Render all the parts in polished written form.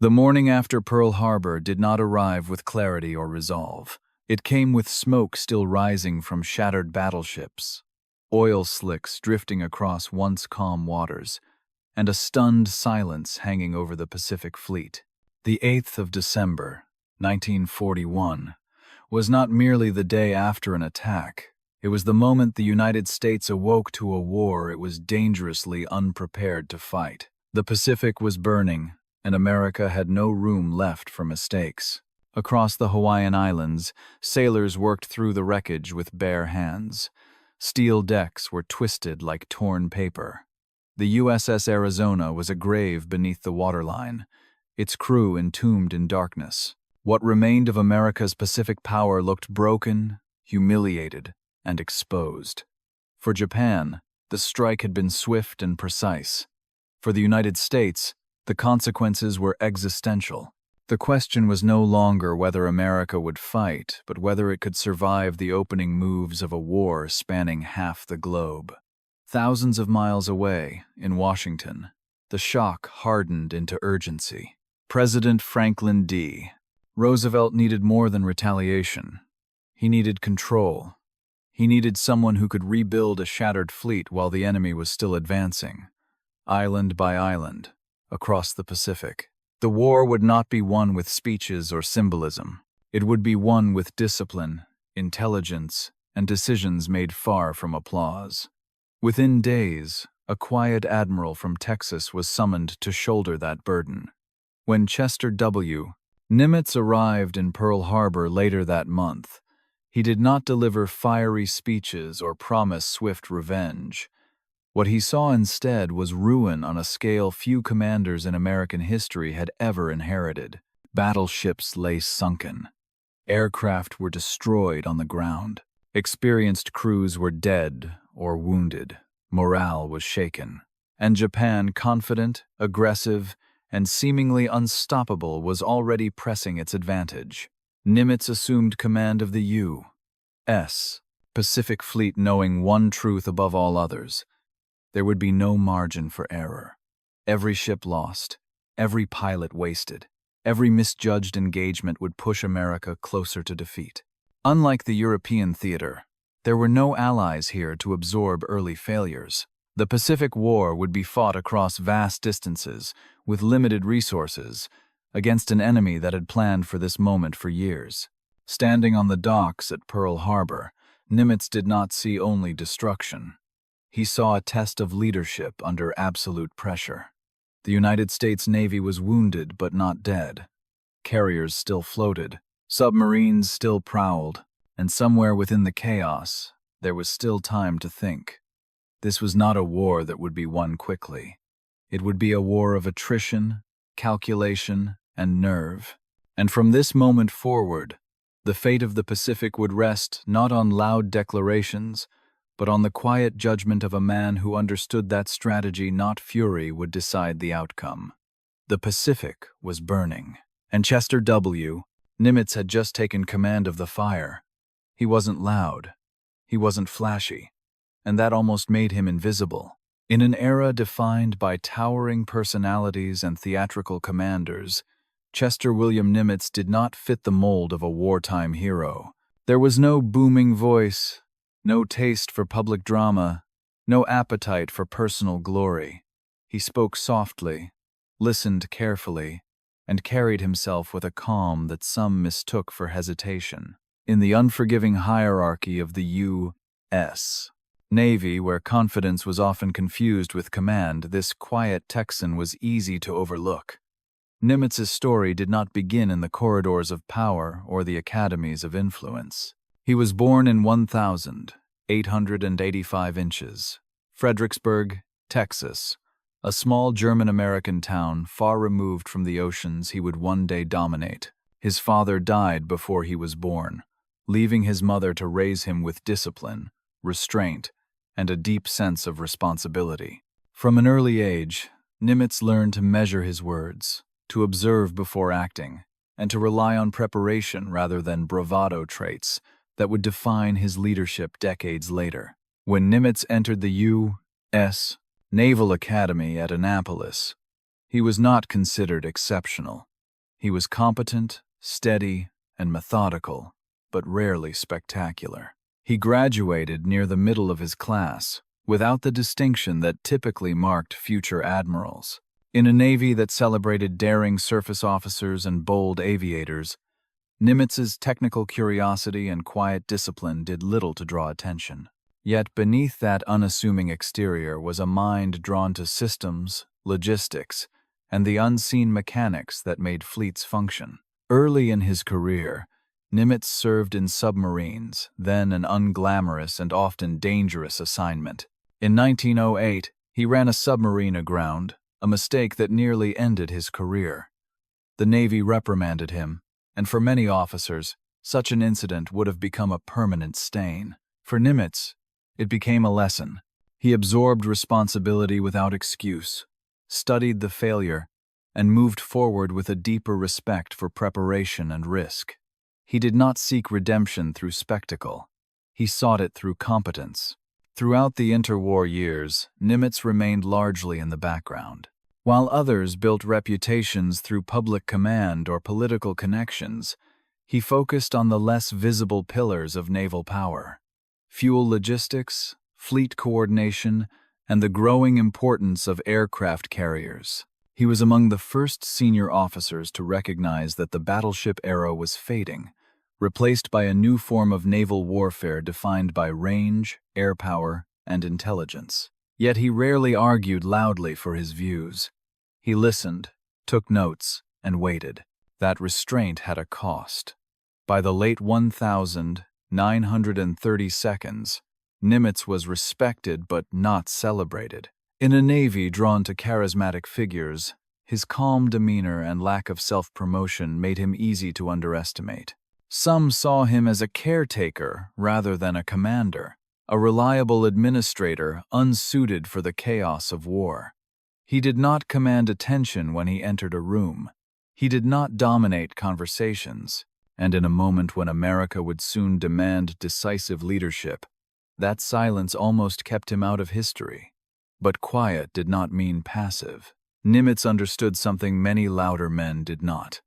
The morning after Pearl Harbor did not arrive with clarity or resolve. It came with smoke still rising from shattered battleships, oil slicks drifting across once calm waters, and a stunned silence hanging over the Pacific Fleet. The 8th of December, 1941, was not merely the day after an attack. It was the moment the United States awoke to a war it was dangerously unprepared to fight. The Pacific was burning, and America had no room left for mistakes. Across the Hawaiian Islands, sailors worked through the wreckage with bare hands. Steel decks were twisted like torn paper. The USS Arizona was a grave beneath the waterline, its crew entombed in darkness. What remained of America's Pacific power looked broken, humiliated, and exposed. For Japan, the strike had been swift and precise. For the United States, the consequences were existential. The question was no longer whether America would fight, but whether it could survive the opening moves of a war spanning half the globe. Thousands of miles away, in Washington, the shock hardened into urgency. President Franklin D. Roosevelt needed more than retaliation. He needed control. He needed someone who could rebuild a shattered fleet while the enemy was still advancing, island by island, across the Pacific. The war would not be won with speeches or symbolism. It would be won with discipline, intelligence, and decisions made far from applause. Within days, a quiet admiral from Texas was summoned to shoulder that burden. When Chester W. Nimitz arrived in Pearl Harbor later that month, he did not deliver fiery speeches or promise swift revenge. What he saw instead was ruin on a scale few commanders in American history had ever inherited. Battleships lay sunken. Aircraft were destroyed on the ground. Experienced crews were dead or wounded. Morale was shaken. And Japan, confident, aggressive, and seemingly unstoppable, was already pressing its advantage. Nimitz assumed command of the U.S. Pacific Fleet, knowing one truth above all others. There would be no margin for error. Every ship lost, every pilot wasted, every misjudged engagement would push America closer to defeat. Unlike the European theater, there were no allies here to absorb early failures. The Pacific War would be fought across vast distances, with limited resources, against an enemy that had planned for this moment for years. Standing on the docks at Pearl Harbor, Nimitz did not see only destruction. He saw a test of leadership under absolute pressure. The United States Navy was wounded but not dead. Carriers still floated, submarines still prowled, and somewhere within the chaos, there was still time to think. This was not a war that would be won quickly. It would be a war of attrition, calculation, and nerve. And from this moment forward, the fate of the Pacific would rest not on loud declarations, but on the quiet judgment of a man who understood that strategy, not fury, would decide the outcome. The Pacific was burning, and Chester W. Nimitz had just taken command of the fire. He wasn't loud. He wasn't flashy, and that almost made him invisible. In an era defined by towering personalities and theatrical commanders, Chester William Nimitz did not fit the mold of a wartime hero. There was no booming voice, no taste for public drama, no appetite for personal glory. He spoke softly, listened carefully, and carried himself with a calm that some mistook for hesitation. In the unforgiving hierarchy of the U.S. Navy, where confidence was often confused with command, this quiet Texan was easy to overlook. Nimitz's story did not begin in the corridors of power or the academies of influence. He was born in 1,885 inches, Fredericksburg, Texas, a small German-American town far removed from the oceans he would one day dominate. His father died before he was born, leaving his mother to raise him with discipline, restraint, and a deep sense of responsibility. From an early age, Nimitz learned to measure his words, to observe before acting, and to rely on preparation rather than bravado traits that would define his leadership decades later. When Nimitz entered the U.S. Naval Academy at Annapolis, he was not considered exceptional. He was competent, steady, and methodical, but rarely spectacular. He graduated near the middle of his class, without the distinction that typically marked future admirals. In a navy that celebrated daring surface officers and bold aviators, Nimitz's technical curiosity and quiet discipline did little to draw attention. Yet beneath that unassuming exterior was a mind drawn to systems, logistics, and the unseen mechanics that made fleets function. Early in his career, Nimitz served in submarines, then an unglamorous and often dangerous assignment. In 1908, he ran a submarine aground, a mistake that nearly ended his career. The Navy reprimanded him, and for many officers, such an incident would have become a permanent stain. For Nimitz, it became a lesson. He absorbed responsibility without excuse, studied the failure, and moved forward with a deeper respect for preparation and risk. He did not seek redemption through spectacle. He sought it through competence. Throughout the interwar years, Nimitz remained largely in the background. While others built reputations through public command or political connections, he focused on the less visible pillars of naval power: fuel logistics, fleet coordination, and the growing importance of aircraft carriers. He was among the first senior officers to recognize that the battleship era was fading, replaced by a new form of naval warfare defined by range, air power, and intelligence. Yet he rarely argued loudly for his views. He listened, took notes, and waited. That restraint had a cost. By the late 1932, Nimitz was respected but not celebrated. In a navy drawn to charismatic figures, his calm demeanor and lack of self-promotion made him easy to underestimate. Some saw him as a caretaker rather than a commander, a reliable administrator unsuited for the chaos of war. He did not command attention when he entered a room. He did not dominate conversations, and in a moment when America would soon demand decisive leadership, that silence almost kept him out of history. But quiet did not mean passive. Nimitz understood something many louder men did not.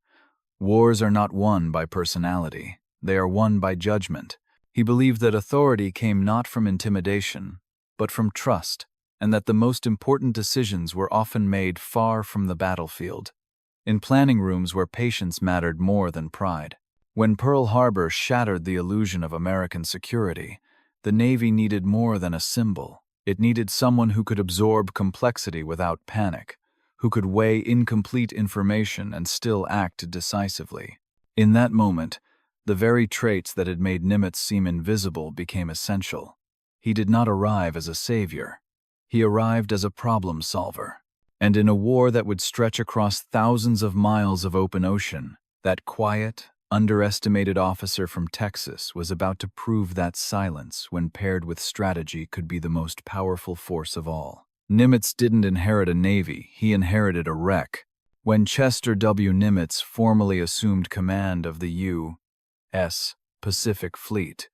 Wars are not won by personality, they are won by judgment. He believed that authority came not from intimidation, but from trust, and that the most important decisions were often made far from the battlefield, in planning rooms where patience mattered more than pride. When Pearl Harbor shattered the illusion of American security, the Navy needed more than a symbol. It needed someone who could absorb complexity without panic, who could weigh incomplete information and still act decisively. In that moment, the very traits that had made Nimitz seem invisible became essential. He did not arrive as a savior. He arrived as a problem solver. And in a war that would stretch across thousands of miles of open ocean, that quiet, underestimated officer from Texas was about to prove that silence, when paired with strategy, could be the most powerful force of all. Nimitz didn't inherit a navy, he inherited a wreck. When Chester W. Nimitz formally assumed command of the U.S. Pacific Fleet,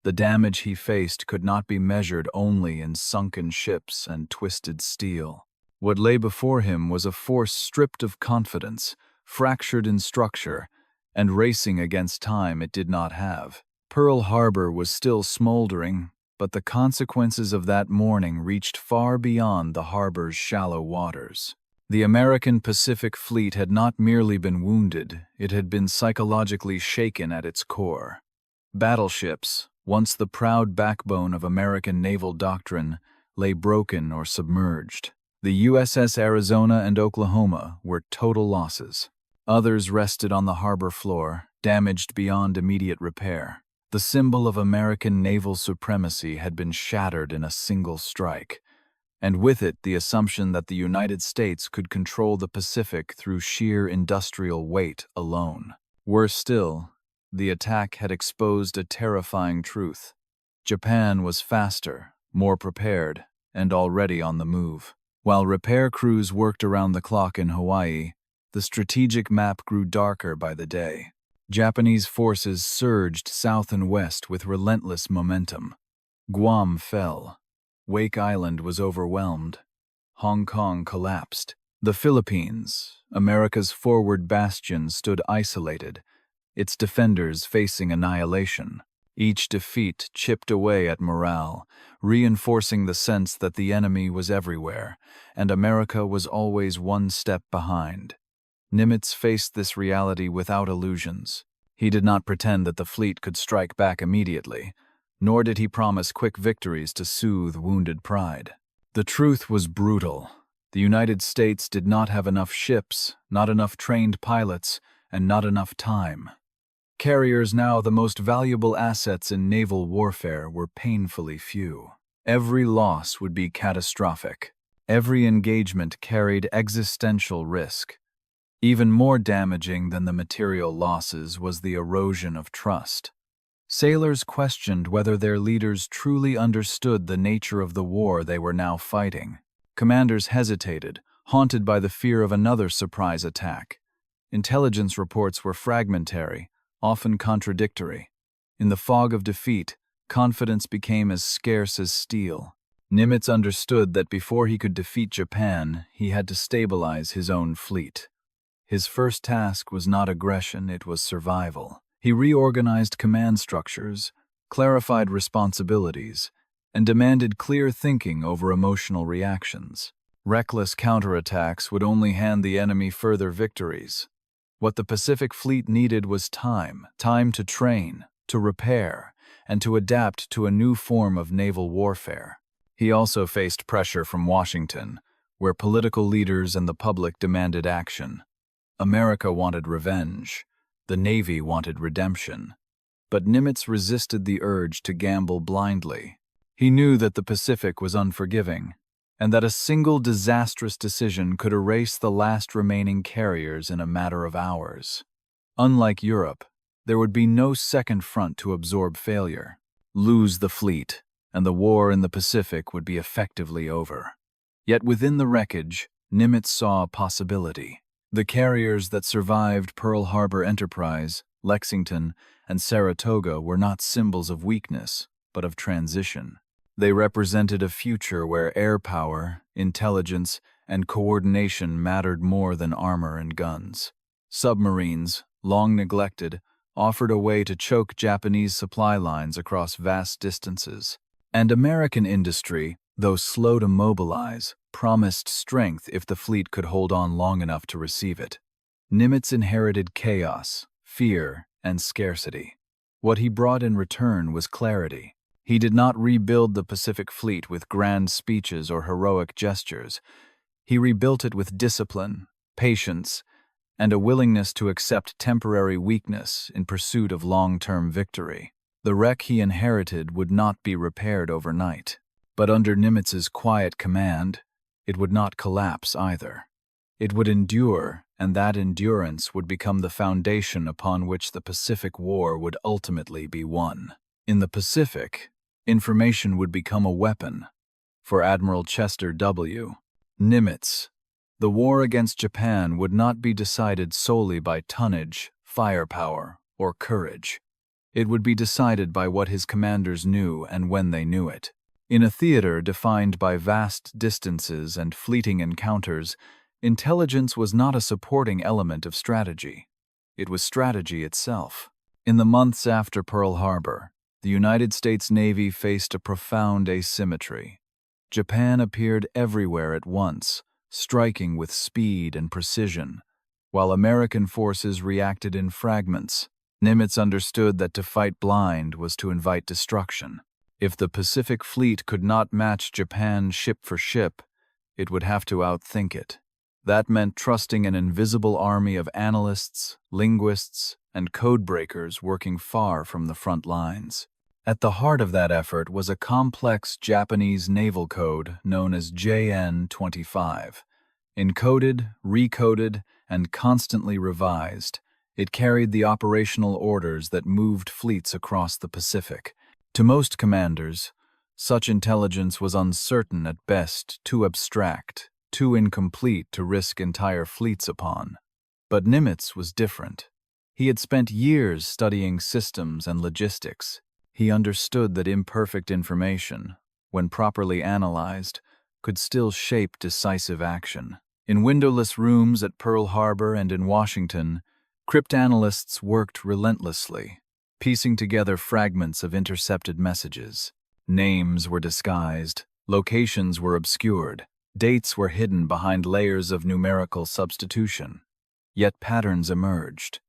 the damage he faced could not be measured only in sunken ships and twisted steel. What lay before him was a force stripped of confidence, fractured in structure, and racing against time it did not have. Pearl Harbor was still smoldering, but the consequences of that morning reached far beyond the harbor's shallow waters. The American Pacific Fleet had not merely been wounded, it had been psychologically shaken at its core. Battleships, once the proud backbone of American naval doctrine, lay broken or submerged. The USS Arizona and Oklahoma were total losses. Others rested on the harbor floor, damaged beyond immediate repair. The symbol of American naval supremacy had been shattered in a single strike, and with it the assumption that the United States could control the Pacific through sheer industrial weight alone. Worse still, the attack had exposed a terrifying truth. Japan was faster, more prepared, and already on the move. While repair crews worked around the clock in Hawaii, the strategic map grew darker by the day. Japanese forces surged south and west with relentless momentum. Guam fell. Wake Island was overwhelmed. Hong Kong collapsed. The Philippines, America's forward bastion, stood isolated, its defenders facing annihilation. Each defeat chipped away at morale, reinforcing the sense that the enemy was everywhere, and America was always one step behind. Nimitz faced this reality without illusions. He did not pretend that the fleet could strike back immediately, nor did he promise quick victories to soothe wounded pride. The truth was brutal. The United States did not have enough ships, not enough trained pilots, and not enough time. Carriers, now the most valuable assets in naval warfare, were painfully few. Every loss would be catastrophic. Every engagement carried existential risk. Even more damaging than the material losses was the erosion of trust. Sailors questioned whether their leaders truly understood the nature of the war they were now fighting. Commanders hesitated, haunted by the fear of another surprise attack. Intelligence reports were fragmentary, often contradictory. In the fog of defeat, confidence became as scarce as steel. Nimitz understood that before he could defeat Japan, he had to stabilize his own fleet. His first task was not aggression, it was survival. He reorganized command structures, clarified responsibilities, and demanded clear thinking over emotional reactions. Reckless counterattacks would only hand the enemy further victories. What the Pacific Fleet needed was time to train, to repair, and to adapt to a new form of naval warfare. He also faced pressure from Washington, where political leaders and the public demanded action. America wanted revenge. The Navy wanted redemption. But Nimitz resisted the urge to gamble blindly. He knew that the Pacific was unforgiving, and that a single disastrous decision could erase the last remaining carriers in a matter of hours. Unlike Europe, there would be no second front to absorb failure. Lose the fleet, and the war in the Pacific would be effectively over. Yet within the wreckage, Nimitz saw a possibility. The carriers that survived Pearl Harbor Enterprise, Lexington, and Saratoga were not symbols of weakness, but of transition. They represented a future where air power, intelligence, and coordination mattered more than armor and guns. Submarines, long neglected, offered a way to choke Japanese supply lines across vast distances. And American industry, though slow to mobilize, promised strength if the fleet could hold on long enough to receive it. Nimitz inherited chaos, fear, and scarcity. What he brought in return was clarity. He did not rebuild the Pacific Fleet with grand speeches or heroic gestures. He rebuilt it with discipline, patience, and a willingness to accept temporary weakness in pursuit of long-term victory. The wreck he inherited would not be repaired overnight, but under Nimitz's quiet command, it would not collapse either. It would endure, and that endurance would become the foundation upon which the Pacific War would ultimately be won. In the Pacific, information would become a weapon. For Admiral Chester W. Nimitz, the war against Japan would not be decided solely by tonnage, firepower, or courage. It would be decided by what his commanders knew and when they knew it. In a theater defined by vast distances and fleeting encounters, intelligence was not a supporting element of strategy. It was strategy itself. In the months after Pearl Harbor, the United States Navy faced a profound asymmetry. Japan appeared everywhere at once, striking with speed and precision, while American forces reacted in fragments. Nimitz understood that to fight blind was to invite destruction. If the Pacific Fleet could not match Japan ship for ship, it would have to outthink it. That meant trusting an invisible army of analysts, linguists, and codebreakers working far from the front lines. At the heart of that effort was a complex Japanese naval code known as JN-25. Encoded, recoded, and constantly revised, it carried the operational orders that moved fleets across the Pacific. To most commanders, such intelligence was uncertain at best, too abstract, too incomplete to risk entire fleets upon. But Nimitz was different. He had spent years studying systems and logistics. He understood that imperfect information, when properly analyzed, could still shape decisive action. In windowless rooms at Pearl Harbor and in Washington, cryptanalysts worked relentlessly, piecing together fragments of intercepted messages. Names were disguised, locations were obscured, dates were hidden behind layers of numerical substitution. Yet patterns emerged.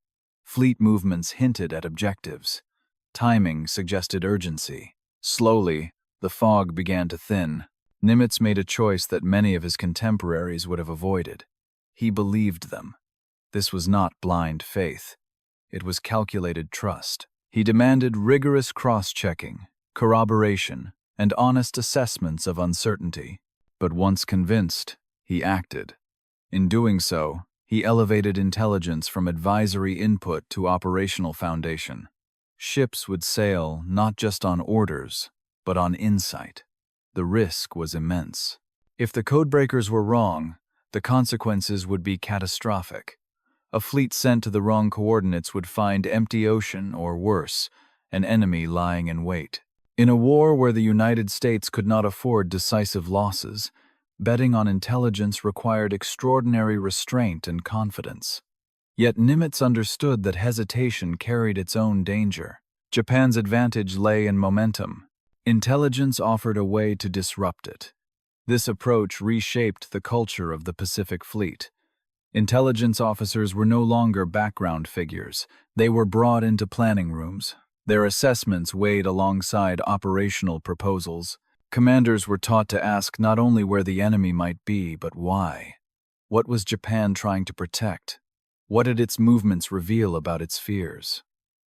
Fleet movements hinted at objectives. Timing suggested urgency. Slowly, the fog began to thin. Nimitz made a choice that many of his contemporaries would have avoided. He believed them. This was not blind faith. It was calculated trust. He demanded rigorous cross-checking, corroboration, and honest assessments of uncertainty. But once convinced, he acted. In doing so, he elevated intelligence from advisory input to operational foundation. Ships would sail not just on orders, but on insight. The risk was immense. If the codebreakers were wrong, the consequences would be catastrophic. A fleet sent to the wrong coordinates would find empty ocean, or worse, an enemy lying in wait. In a war where the United States could not afford decisive losses, betting on intelligence required extraordinary restraint and confidence. Yet Nimitz understood that hesitation carried its own danger. Japan's advantage lay in momentum. Intelligence offered a way to disrupt it. This approach reshaped the culture of the Pacific Fleet. Intelligence officers were no longer background figures. They were brought into planning rooms. Their assessments weighed alongside operational proposals. Commanders were taught to ask not only where the enemy might be, but why. What was Japan trying to protect? What did its movements reveal about its fears?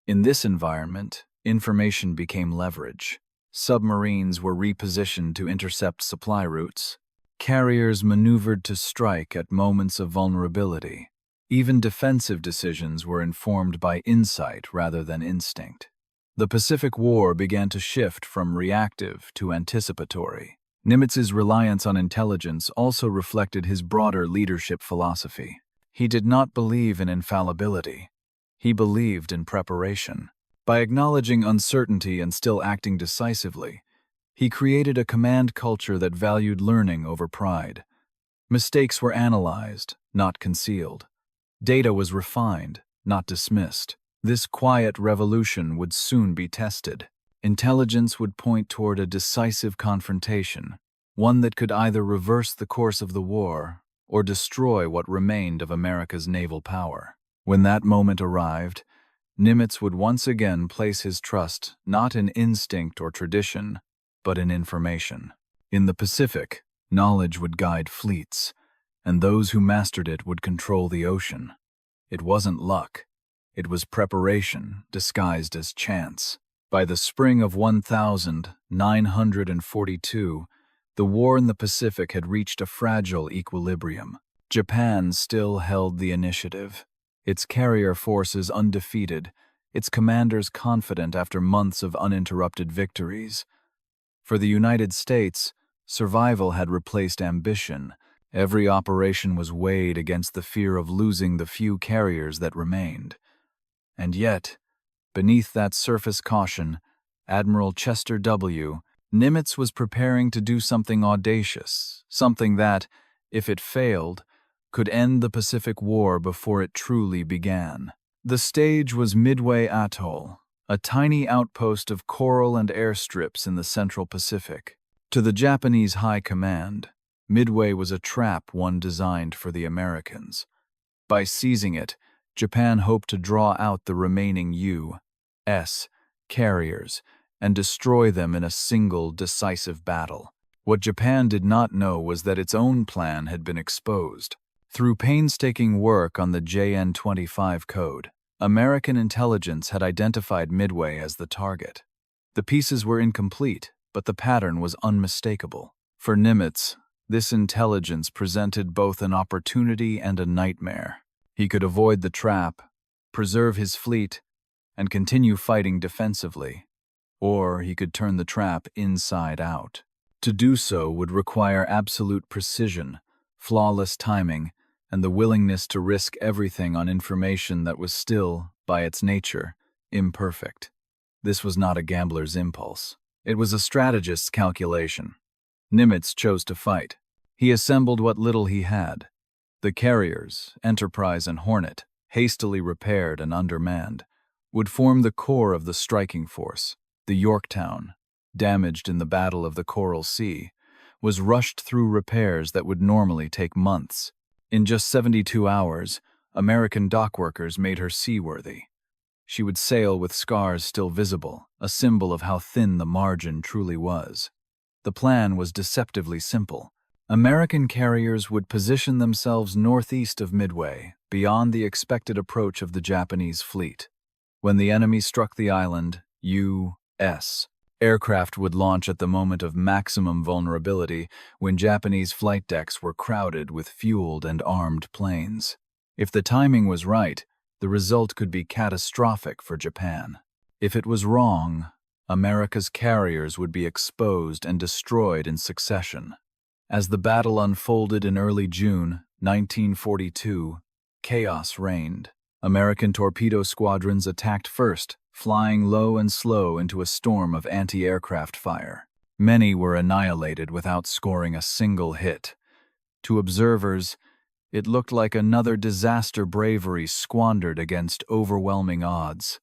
In this environment, information became leverage. Submarines were repositioned to intercept supply routes. Carriers maneuvered to strike at moments of vulnerability. Even defensive decisions were informed by insight rather than instinct. The Pacific War began to shift from reactive to anticipatory. Nimitz's reliance on intelligence also reflected his broader leadership philosophy. He did not believe in infallibility. He believed in preparation. By acknowledging uncertainty and still acting decisively, he created a command culture that valued learning over pride. Mistakes were analyzed, not concealed. Data was refined, not dismissed. This quiet revolution would soon be tested. Intelligence would point toward a decisive confrontation, one that could either reverse the course of the war or destroy what remained of America's naval power. When that moment arrived, Nimitz would once again place his trust not in instinct or tradition, but in information. In the Pacific, knowledge would guide fleets, and those who mastered it would control the ocean. It wasn't luck. It was preparation disguised as chance. By the spring of 1942, the war in the Pacific had reached a fragile equilibrium. Japan still held the initiative, its carrier forces undefeated, its commanders confident after months of uninterrupted victories. For the United States, survival had replaced ambition. Every operation was weighed against the fear of losing the few carriers that remained. And yet, beneath that surface caution, Admiral Chester W. Nimitz was preparing to do something audacious, something that, if it failed, could end the Pacific War before it truly began. The stage was Midway Atoll, a tiny outpost of coral and airstrips in the Central Pacific. To the Japanese High Command, Midway was a trap one designed for the Americans. By seizing it, Japan hoped to draw out the remaining U.S. carriers and destroy them in a single decisive battle. What Japan did not know was that its own plan had been exposed. Through painstaking work on the JN-25 code, American intelligence had identified Midway as the target. The pieces were incomplete, but the pattern was unmistakable. For Nimitz, this intelligence presented both an opportunity and a nightmare. He could avoid the trap, preserve his fleet, and continue fighting defensively, or he could turn the trap inside out. To do so would require absolute precision, flawless timing, and the willingness to risk everything on information that was still, by its nature, imperfect. This was not a gambler's impulse. It was a strategist's calculation. Nimitz chose to fight. He assembled what little he had: The carriers, Enterprise and Hornet, hastily repaired and undermanned, would form the core of the striking force. The Yorktown, damaged in the Battle of the Coral Sea, was rushed through repairs that would normally take months. In just 72 hours, American dockworkers made her seaworthy. She would sail with scars still visible, a symbol of how thin the margin truly was. The plan was deceptively simple. American carriers would position themselves northeast of Midway, beyond the expected approach of the Japanese fleet. When the enemy struck the island, U.S. aircraft would launch at the moment of maximum vulnerability, when Japanese flight decks were crowded with fueled and armed planes. If the timing was right, the result could be catastrophic for Japan. If it was wrong, America's carriers would be exposed and destroyed in succession. As the battle unfolded in early June 1942, chaos reigned. American torpedo squadrons attacked first, flying low and slow into a storm of anti-aircraft fire. Many were annihilated without scoring a single hit. To observers, it looked like another disaster bravery squandered against overwhelming odds.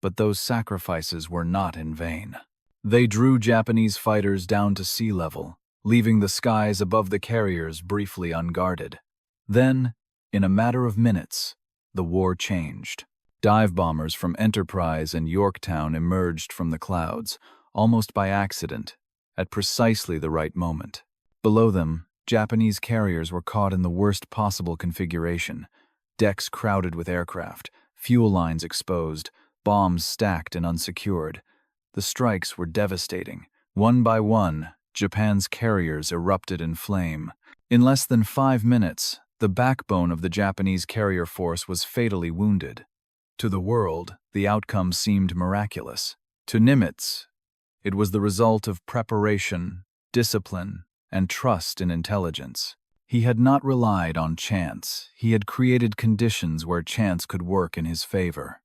But those sacrifices were not in vain. They drew Japanese fighters down to sea level, leaving the skies above the carriers briefly unguarded. Then, in a matter of minutes, the war changed. Dive bombers from Enterprise and Yorktown emerged from the clouds, almost by accident, at precisely the right moment. Below them, Japanese carriers were caught in the worst possible configuration. Decks crowded with aircraft, fuel lines exposed, bombs stacked and unsecured. The strikes were devastating. One by one, Japan's carriers erupted in flame. In less than 5 minutes, the backbone of the Japanese carrier force was fatally wounded. To the world, the outcome seemed miraculous. To Nimitz, it was the result of preparation, discipline, and trust in intelligence. He had not relied on chance. He had created conditions where chance could work in his favor.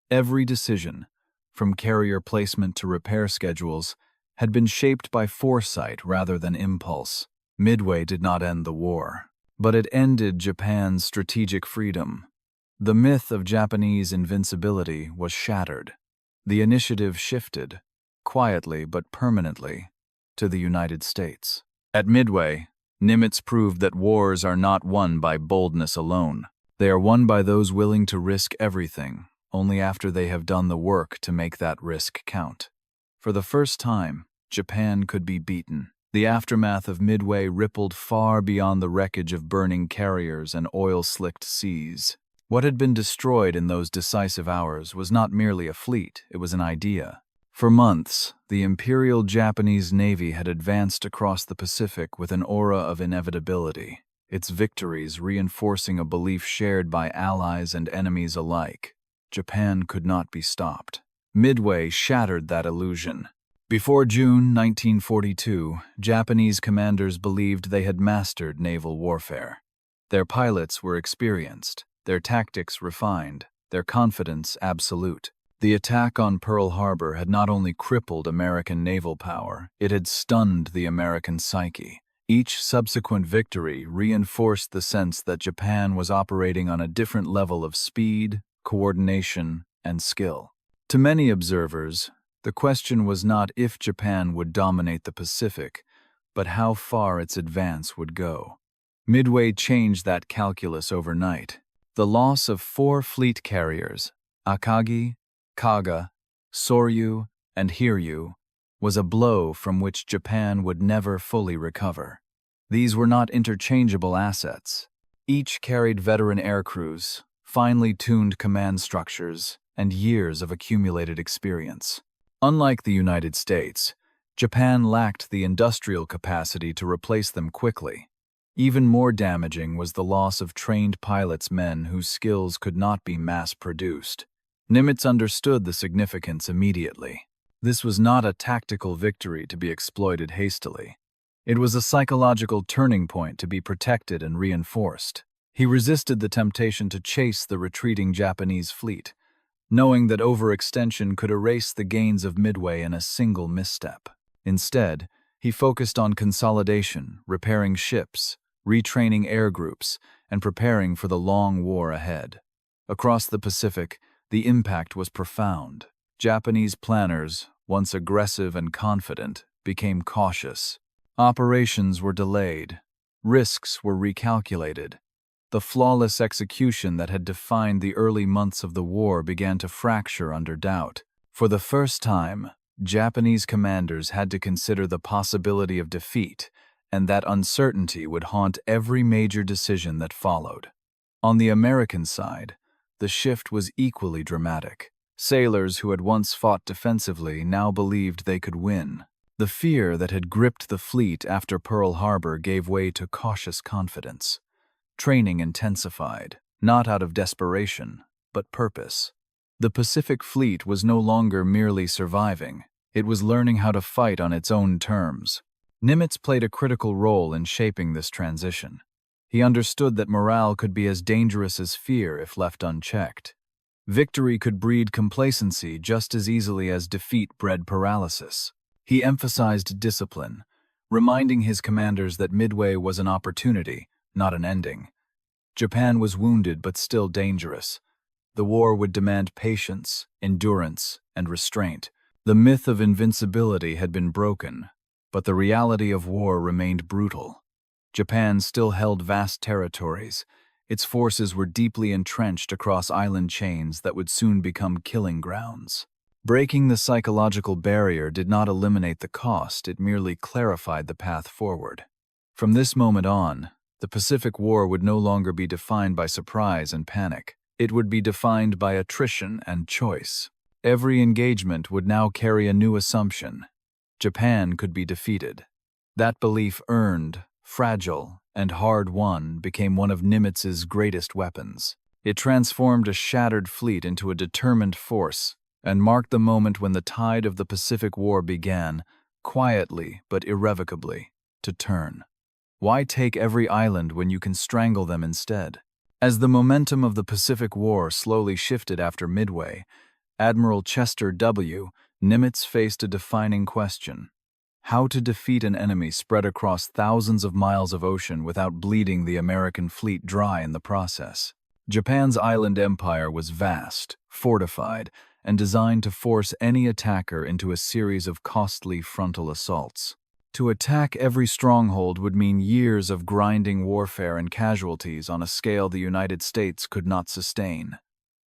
Every decision, from carrier placement to repair schedules, had been shaped by foresight rather than impulse. Midway did not end the war, but it ended Japan's strategic freedom. The myth of Japanese invincibility was shattered. The initiative shifted, quietly but permanently, to the United States. At Midway, Nimitz proved that wars are not won by boldness alone. They are won by those willing to risk everything, only after they have done the work to make that risk count. For the first time, Japan could be beaten. The aftermath of Midway rippled far beyond the wreckage of burning carriers and oil-slicked seas. What had been destroyed in those decisive hours was not merely a fleet, it was an idea. For months, the Imperial Japanese Navy had advanced across the Pacific with an aura of inevitability, its victories reinforcing a belief shared by allies and enemies alike. Japan could not be stopped. Midway shattered that illusion. Before June 1942, Japanese commanders believed they had mastered naval warfare. Their pilots were experienced, their tactics refined, their confidence absolute. The attack on Pearl Harbor had not only crippled American naval power, it had stunned the American psyche. Each subsequent victory reinforced the sense that Japan was operating on a different level of speed, coordination, and skill. To many observers, the question was not if Japan would dominate the Pacific, but how far its advance would go. Midway changed that calculus overnight. The loss of 4 fleet carriers, Akagi, Kaga, Soryu, and Hiryu, was a blow from which Japan would never fully recover. These were not interchangeable assets. Each carried veteran aircrews, finely tuned command structures, and years of accumulated experience. Unlike the United States, Japan lacked the industrial capacity to replace them quickly. Even more damaging was the loss of trained pilots, men whose skills could not be mass-produced. Nimitz understood the significance immediately. This was not a tactical victory to be exploited hastily. It was a psychological turning point to be protected and reinforced. He resisted the temptation to chase the retreating Japanese fleet, knowing that overextension could erase the gains of Midway in a single misstep. Instead, he focused on consolidation, repairing ships, retraining air groups, and preparing for the long war ahead. Across the Pacific, the impact was profound. Japanese planners, once aggressive and confident, became cautious. Operations were delayed. Risks were recalculated. The flawless execution that had defined the early months of the war began to fracture under doubt. For the first time, Japanese commanders had to consider the possibility of defeat, and that uncertainty would haunt every major decision that followed. On the American side, the shift was equally dramatic. Sailors who had once fought defensively now believed they could win. The fear that had gripped the fleet after Pearl Harbor gave way to cautious confidence. Training intensified, not out of desperation, but purpose. The Pacific Fleet was no longer merely surviving. It was learning how to fight on its own terms. Nimitz played a critical role in shaping this transition. He understood that morale could be as dangerous as fear if left unchecked. Victory could breed complacency just as easily as defeat bred paralysis. He emphasized discipline, reminding his commanders that Midway was an opportunity, not an ending. Japan was wounded but still dangerous. The war would demand patience, endurance, and restraint. The myth of invincibility had been broken, but the reality of war remained brutal. Japan still held vast territories. Its forces were deeply entrenched across island chains that would soon become killing grounds. Breaking the psychological barrier did not eliminate the cost, it merely clarified the path forward. From this moment on, the Pacific War would no longer be defined by surprise and panic. It would be defined by attrition and choice. Every engagement would now carry a new assumption. Japan could be defeated. That belief, earned, fragile, and hard-won, became one of Nimitz's greatest weapons. It transformed a shattered fleet into a determined force, and marked the moment when the tide of the Pacific War began, quietly but irrevocably, to turn. Why take every island when you can strangle them instead? As the momentum of the Pacific War slowly shifted after Midway, Admiral Chester W. Nimitz faced a defining question: how to defeat an enemy spread across thousands of miles of ocean without bleeding the American fleet dry in the process. Japan's island empire was vast, fortified, and designed to force any attacker into a series of costly frontal assaults. To attack every stronghold would mean years of grinding warfare and casualties on a scale the United States could not sustain.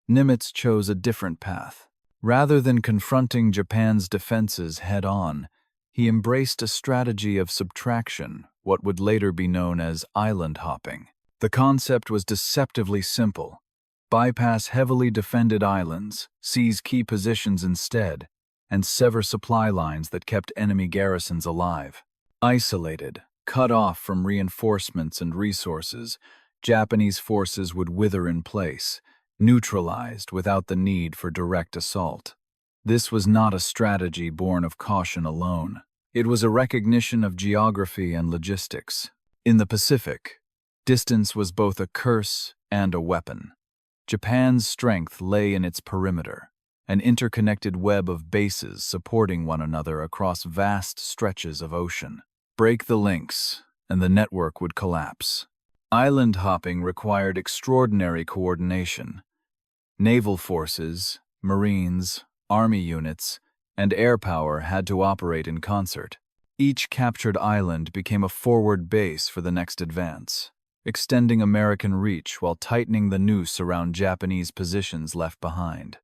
Nimitz chose a different path. Rather than confronting Japan's defenses head-on, he embraced a strategy of subtraction, what would later be known as island hopping. The concept was deceptively simple. Bypass heavily defended islands, seize key positions instead, and sever supply lines that kept enemy garrisons alive. Isolated, cut off from reinforcements and resources, Japanese forces would wither in place, neutralized without the need for direct assault. This was not a strategy born of caution alone. It was a recognition of geography and logistics. In the Pacific, distance was both a curse and a weapon. Japan's strength lay in its perimeter, an interconnected web of bases supporting one another across vast stretches of ocean. Break the links, and the network would collapse. Island hopping required extraordinary coordination. Naval forces, Marines, Army units, and air power had to operate in concert. Each captured island became a forward base for the next advance, extending American reach while tightening the noose around Japanese positions left behind.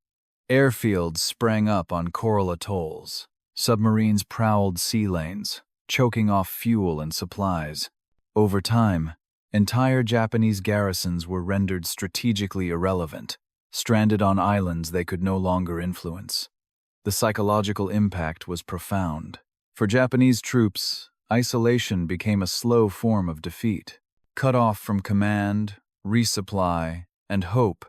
Airfields sprang up on coral atolls. Submarines prowled sea lanes, choking off fuel and supplies. Over time, entire Japanese garrisons were rendered strategically irrelevant, stranded on islands they could no longer influence. The psychological impact was profound. For Japanese troops, isolation became a slow form of defeat. Cut off from command, resupply, and hope,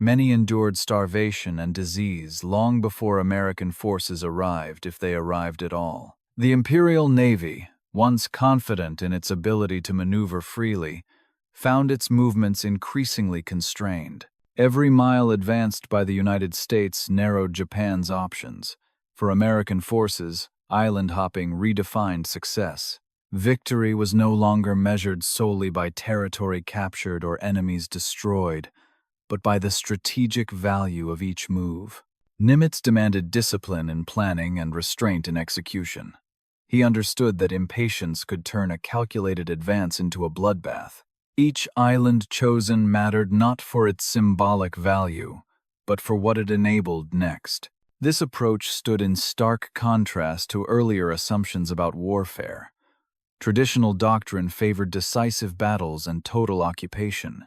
many endured starvation and disease long before American forces arrived, if they arrived at all. The Imperial Navy, once confident in its ability to maneuver freely, found its movements increasingly constrained. Every mile advanced by the United States narrowed Japan's options. For American forces, island hopping redefined success. Victory was no longer measured solely by territory captured or enemies destroyed, but by the strategic value of each move. Nimitz demanded discipline in planning and restraint in execution. He understood that impatience could turn a calculated advance into a bloodbath. Each island chosen mattered not for its symbolic value, but for what it enabled next. This approach stood in stark contrast to earlier assumptions about warfare. Traditional doctrine favored decisive battles and total occupation.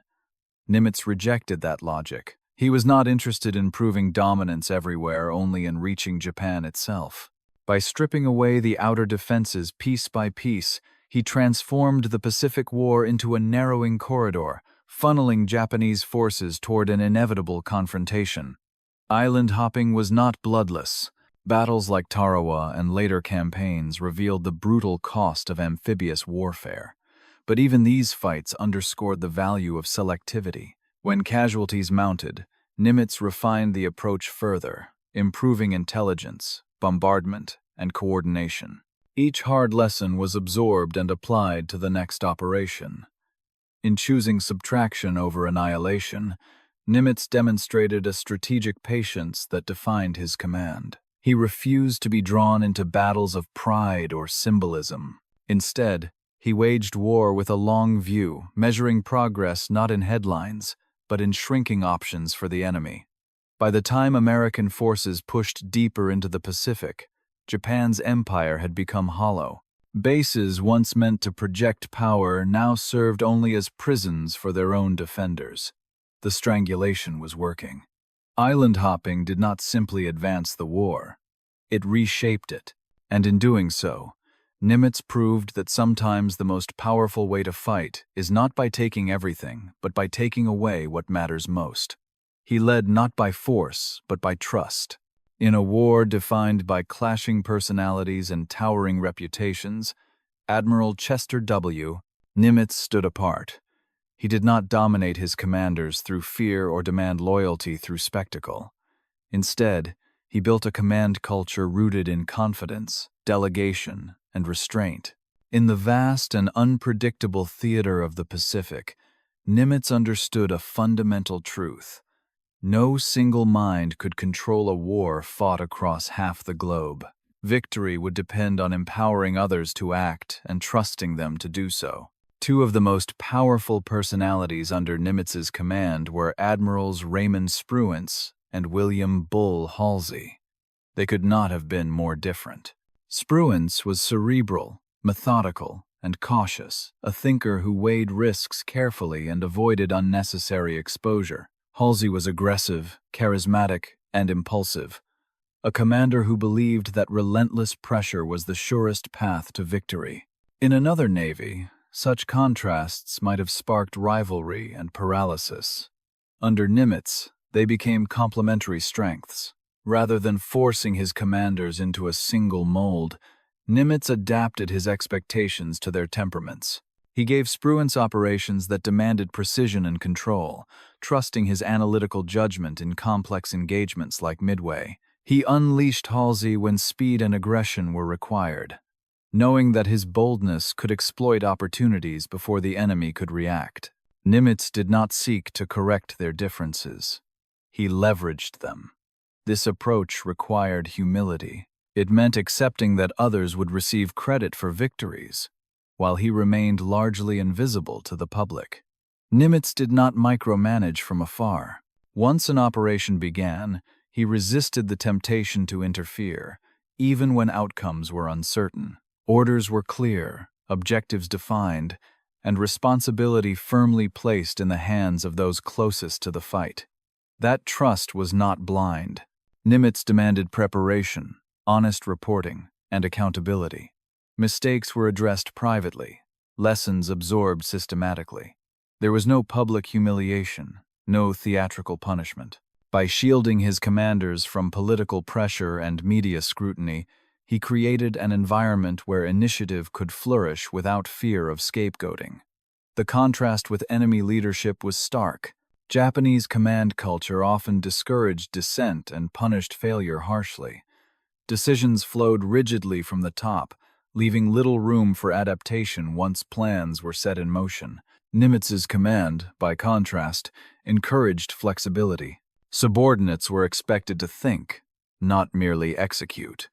Nimitz rejected that logic. He was not interested in proving dominance everywhere, only in reaching Japan itself. By stripping away the outer defenses piece by piece, he transformed the Pacific War into a narrowing corridor, funneling Japanese forces toward an inevitable confrontation. Island hopping was not bloodless. Battles like Tarawa and later campaigns revealed the brutal cost of amphibious warfare. But even these fights underscored the value of selectivity. When casualties mounted, Nimitz refined the approach further, improving intelligence, bombardment, and coordination. Each hard lesson was absorbed and applied to the next operation. In choosing subtraction over annihilation, Nimitz demonstrated a strategic patience that defined his command. He refused to be drawn into battles of pride or symbolism. Instead, he waged war with a long view, measuring progress not in headlines, but in shrinking options for the enemy. By the time American forces pushed deeper into the Pacific, Japan's empire had become hollow. Bases once meant to project power now served only as prisons for their own defenders. The strangulation was working. Island hopping did not simply advance the war. It reshaped it, and in doing so, Nimitz proved that sometimes the most powerful way to fight is not by taking everything, but by taking away what matters most. He led not by force, but by trust. In a war defined by clashing personalities and towering reputations, Admiral Chester W. Nimitz stood apart. He did not dominate his commanders through fear or demand loyalty through spectacle. Instead, he built a command culture rooted in confidence, delegation, and restraint. In the vast and unpredictable theater of the Pacific, Nimitz understood a fundamental truth. No single mind could control a war fought across half the globe. Victory would depend on empowering others to act and trusting them to do so. Two of the most powerful personalities under Nimitz's command were Admirals Raymond Spruance and William Bull Halsey. They could not have been more different. Spruance was cerebral, methodical, and cautious, a thinker who weighed risks carefully and avoided unnecessary exposure. Halsey was aggressive, charismatic, and impulsive, a commander who believed that relentless pressure was the surest path to victory. In another navy, such contrasts might have sparked rivalry and paralysis. Under Nimitz, they became complementary strengths. Rather than forcing his commanders into a single mold, Nimitz adapted his expectations to their temperaments. He gave Spruance operations that demanded precision and control, trusting his analytical judgment in complex engagements like Midway. He unleashed Halsey when speed and aggression were required, knowing that his boldness could exploit opportunities before the enemy could react. Nimitz did not seek to correct their differences. He leveraged them. This approach required humility. It meant accepting that others would receive credit for victories, while he remained largely invisible to the public. Nimitz did not micromanage from afar. Once an operation began, he resisted the temptation to interfere, even when outcomes were uncertain. Orders were clear, objectives defined, and responsibility firmly placed in the hands of those closest to the fight. That trust was not blind. Nimitz demanded preparation, honest reporting, and accountability. Mistakes were addressed privately, lessons absorbed systematically. There was no public humiliation, no theatrical punishment. By shielding his commanders from political pressure and media scrutiny, he created an environment where initiative could flourish without fear of scapegoating. The contrast with enemy leadership was stark. Japanese command culture often discouraged dissent and punished failure harshly. Decisions flowed rigidly from the top, leaving little room for adaptation once plans were set in motion. Nimitz's command, by contrast, encouraged flexibility. Subordinates were expected to think, not merely execute.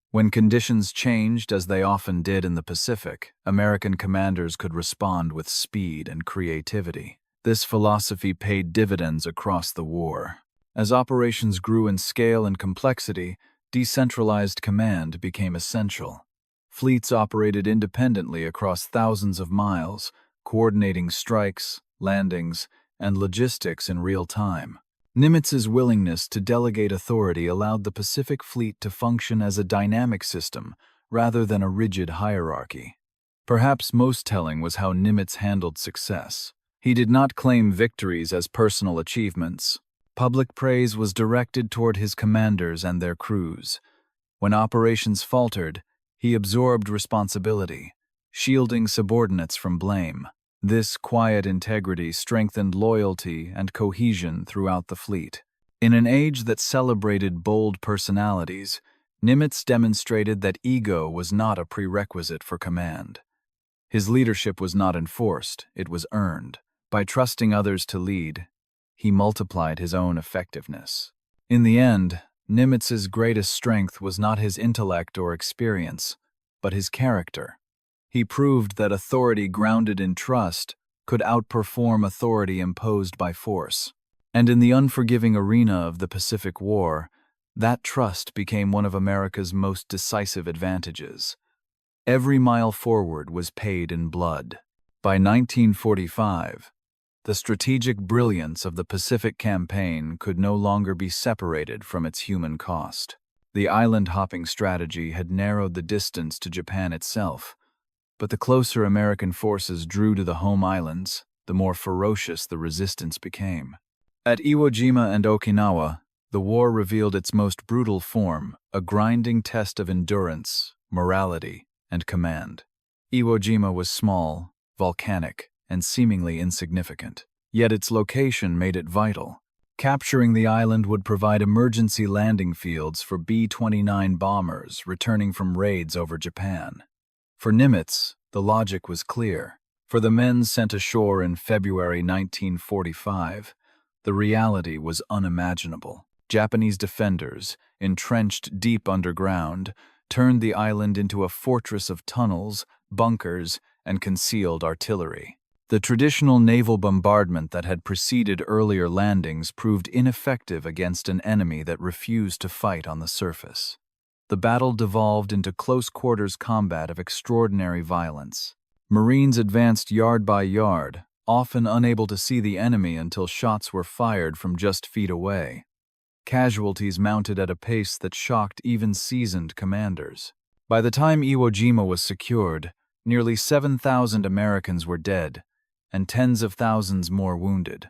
When conditions changed, as they often did in the Pacific, American commanders could respond with speed and creativity. This philosophy paid dividends across the war. As operations grew in scale and complexity, decentralized command became essential. Fleets operated independently across thousands of miles, coordinating strikes, landings, and logistics in real time. Nimitz's willingness to delegate authority allowed the Pacific Fleet to function as a dynamic system rather than a rigid hierarchy. Perhaps most telling was how Nimitz handled success. He did not claim victories as personal achievements. Public praise was directed toward his commanders and their crews. When operations faltered, he absorbed responsibility, shielding subordinates from blame. This quiet integrity strengthened loyalty and cohesion throughout the fleet. In an age that celebrated bold personalities, Nimitz demonstrated that ego was not a prerequisite for command. His leadership was not enforced, it was earned. By trusting others to lead, he multiplied his own effectiveness. In the end, Nimitz's greatest strength was not his intellect or experience, but his character. He proved that authority grounded in trust could outperform authority imposed by force. And in the unforgiving arena of the Pacific War, that trust became one of America's most decisive advantages. Every mile forward was paid in blood. By 1945, the strategic brilliance of the Pacific Campaign could no longer be separated from its human cost. The island-hopping strategy had narrowed the distance to Japan itself, but the closer American forces drew to the home islands, the more ferocious the resistance became. At Iwo Jima and Okinawa, the war revealed its most brutal form, a grinding test of endurance, morality, and command. Iwo Jima was small, volcanic, and seemingly insignificant. Yet its location made it vital. Capturing the island would provide emergency landing fields for B-29 bombers returning from raids over Japan. For Nimitz, the logic was clear. For the men sent ashore in February 1945, the reality was unimaginable. Japanese defenders, entrenched deep underground, turned the island into a fortress of tunnels, bunkers, and concealed artillery. The traditional naval bombardment that had preceded earlier landings proved ineffective against an enemy that refused to fight on the surface. The battle devolved into close-quarters combat of extraordinary violence. Marines advanced yard by yard, often unable to see the enemy until shots were fired from just feet away. Casualties mounted at a pace that shocked even seasoned commanders. By the time Iwo Jima was secured, nearly 7,000 Americans were dead, and tens of thousands more wounded.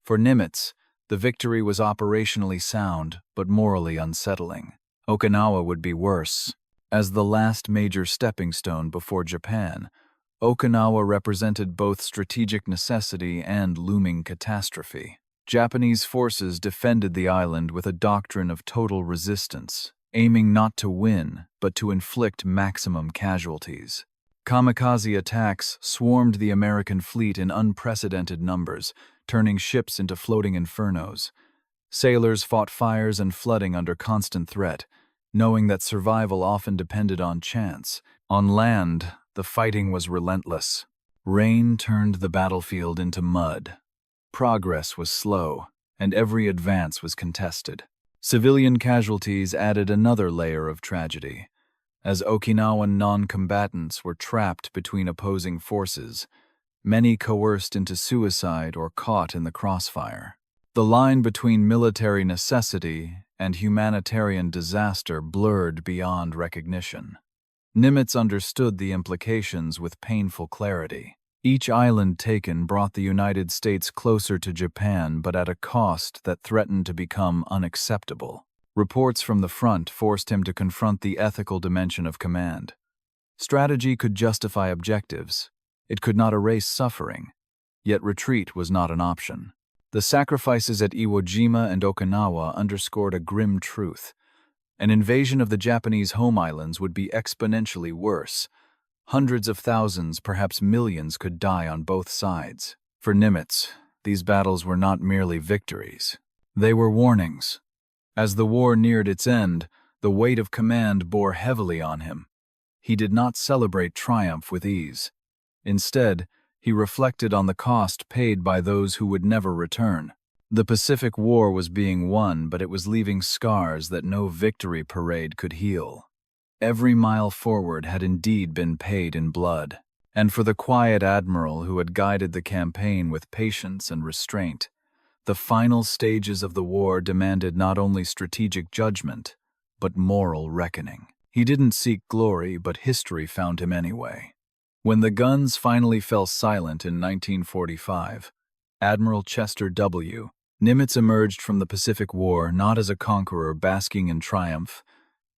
For Nimitz, the victory was operationally sound, but morally unsettling. Okinawa would be worse. As the last major stepping stone before Japan, Okinawa represented both strategic necessity and looming catastrophe. Japanese forces defended the island with a doctrine of total resistance, aiming not to win, but to inflict maximum casualties. Kamikaze attacks swarmed the American fleet in unprecedented numbers, turning ships into floating infernos. Sailors fought fires and flooding under constant threat, knowing that survival often depended on chance. On land, the fighting was relentless. Rain turned the battlefield into mud. Progress was slow, and every advance was contested. Civilian casualties added another layer of tragedy. As Okinawan non-combatants were trapped between opposing forces, many coerced into suicide or caught in the crossfire. The line between military necessity and humanitarian disaster blurred beyond recognition. Nimitz understood the implications with painful clarity. Each island taken brought the United States closer to Japan, but at a cost that threatened to become unacceptable. Reports from the front forced him to confront the ethical dimension of command. Strategy could justify objectives. It could not erase suffering. Yet retreat was not an option. The sacrifices at Iwo Jima and Okinawa underscored a grim truth. An invasion of the Japanese home islands would be exponentially worse. Hundreds of thousands, perhaps millions, could die on both sides. For Nimitz, these battles were not merely victories. They were warnings. As the war neared its end, the weight of command bore heavily on him. He did not celebrate triumph with ease. Instead, he reflected on the cost paid by those who would never return. The Pacific War was being won, but it was leaving scars that no victory parade could heal. Every mile forward had indeed been paid in blood. And for the quiet admiral who had guided the campaign with patience and restraint, the final stages of the war demanded not only strategic judgment, but moral reckoning. He didn't seek glory, but history found him anyway. When the guns finally fell silent in 1945, Admiral Chester W. Nimitz emerged from the Pacific War not as a conqueror basking in triumph,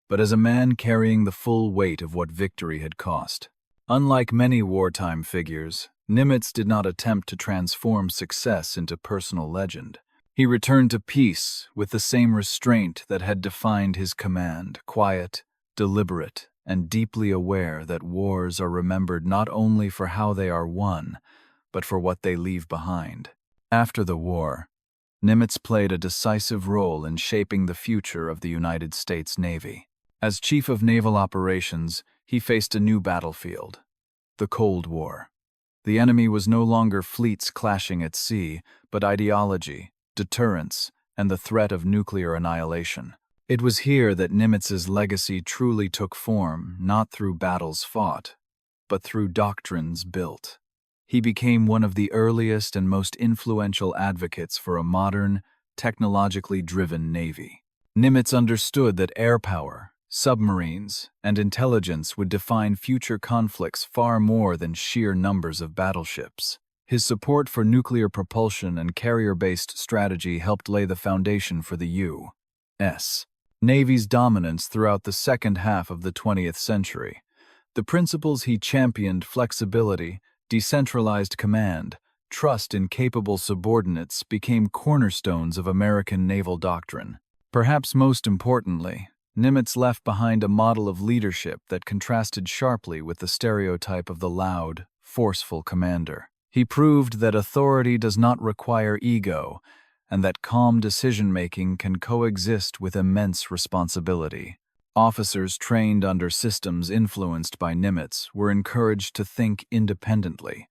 but as a man carrying the full weight of what victory had cost. Unlike many wartime figures, Nimitz did not attempt to transform success into personal legend. He returned to peace with the same restraint that had defined his command, quiet, deliberate, and deeply aware that wars are remembered not only for how they are won, but for what they leave behind. After the war, Nimitz played a decisive role in shaping the future of the United States Navy. As Chief of Naval Operations, he faced a new battlefield, the Cold War. The enemy was no longer fleets clashing at sea, but ideology, deterrence, and the threat of nuclear annihilation. It was here that Nimitz's legacy truly took form, not through battles fought, but through doctrines built. He became one of the earliest and most influential advocates for a modern, technologically driven navy. Nimitz understood that air power, submarines, and intelligence would define future conflicts far more than sheer numbers of battleships. His support for nuclear propulsion and carrier-based strategy helped lay the foundation for the U.S. Navy's dominance throughout the second half of the 20th century. The principles he championed, flexibility, decentralized command, trust in capable subordinates, became cornerstones of American naval doctrine. Perhaps most importantly, Nimitz left behind a model of leadership that contrasted sharply with the stereotype of the loud, forceful commander. He proved that authority does not require ego, and that calm decision-making can coexist with immense responsibility. Officers trained under systems influenced by Nimitz were encouraged to think independently,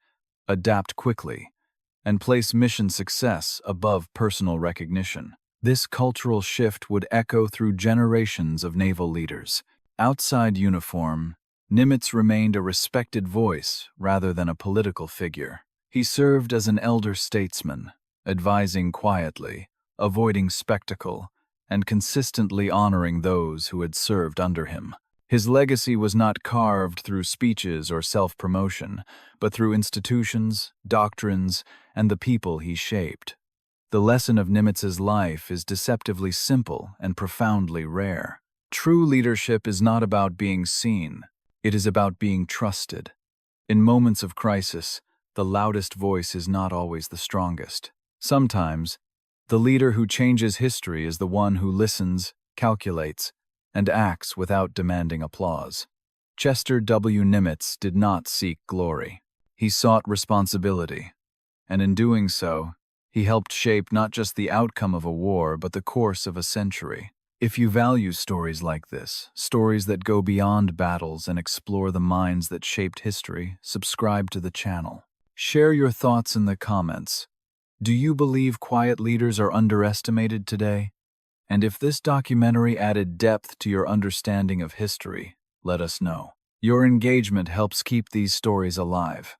adapt quickly, and place mission success above personal recognition. This cultural shift would echo through generations of naval leaders. Outside uniform, Nimitz remained a respected voice rather than a political figure. He served as an elder statesman, advising quietly, avoiding spectacle, and consistently honoring those who had served under him. His legacy was not carved through speeches or self-promotion, but through institutions, doctrines, and the people he shaped. The lesson of Nimitz's life is deceptively simple and profoundly rare. True leadership is not about being seen, it is about being trusted. In moments of crisis, the loudest voice is not always the strongest. Sometimes, the leader who changes history is the one who listens, calculates, and acts without demanding applause. Chester W. Nimitz did not seek glory. He sought responsibility, and in doing so, he helped shape not just the outcome of a war, but the course of a century. If you value stories like this, stories that go beyond battles and explore the minds that shaped history, subscribe to the channel. Share your thoughts in the comments. Do you believe quiet leaders are underestimated today? And if this documentary added depth to your understanding of history, let us know. Your engagement helps keep these stories alive.